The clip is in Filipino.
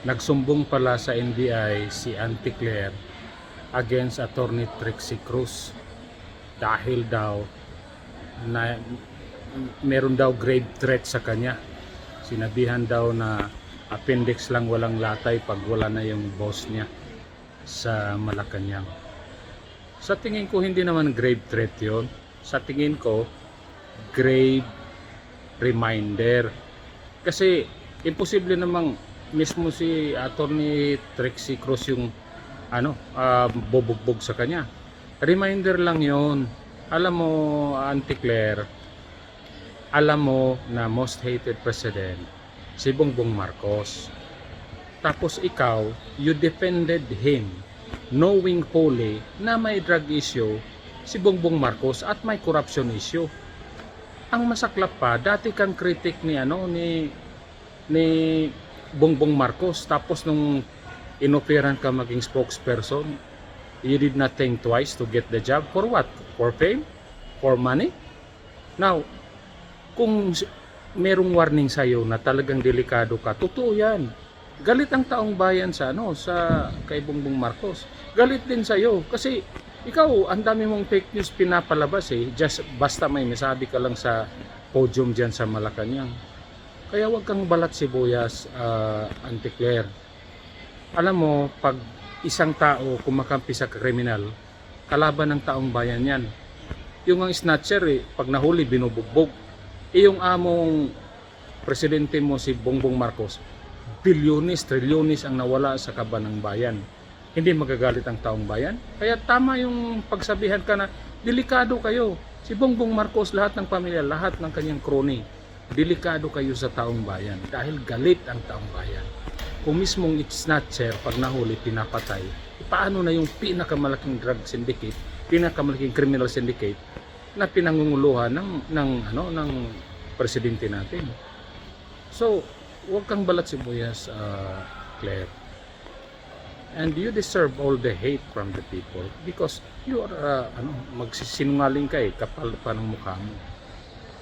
Nagsumbong pala sa NBI si Auntie Claire against Attorney Trixie Cruz dahil daw na meron daw grave threat sa kanya. Sinabihan daw na appendix lang walang latay pag wala na yung boss niya sa Malacanang. Sa tingin ko hindi naman grave threat yon. Sa tingin ko grave reminder. Kasi imposible namang mismo si Attorney Trixie Cruz yung bobugbog sa kanya. Reminder lang yon. Alam mo, Auntie Claire, alam mo na most hated president si Bongbong Marcos. Tapos ikaw, you defended him knowing fully na may drug issue si Bongbong Marcos at may corruption issue. Ang masaklap pa, dati kang critic ni Bongbong Marcos, tapos nung inoferan ka maging spokesperson, you did not think twice to get the job. For what? For fame? For money? Now, kung merong warning sa'yo na talagang delikado ka, totoo yan. Galit ang taong bayan sa kay Bongbong Marcos. Galit din sa'yo kasi ikaw, ang dami mong fake news pinapalabas just basta may masabi ka lang sa podium dyan sa Malacanang. Kaya wag kang balat sibuyas, Auntie Claire. Alam mo, pag isang tao kumakampi sa kriminal, kalaban ng taong bayan yan. Yung ang snatcher, pag nahuli, binubugbog. Yung among presidente mo si Bongbong Marcos, bilyones, trilyones ang nawala sa kaban ng bayan. Hindi magagalit ang taong bayan. Kaya tama yung pagsabihan ka na delikado kayo. Si Bongbong Marcos, lahat ng pamilya, lahat ng kanyang crony, delikado kayo sa taong bayan dahil galit ang taong bayan. Kung mismong snatcher, pag nahuli, pinapatay, paano na yung pinakamalaking drug syndicate, pinakamalaking criminal syndicate na pinangunguluhan ng presidente natin. So, huwag kang balat sibuyas, Claire. And you deserve all the hate from the people because you are magsisinungaling ka kapal pa ng mukha mo.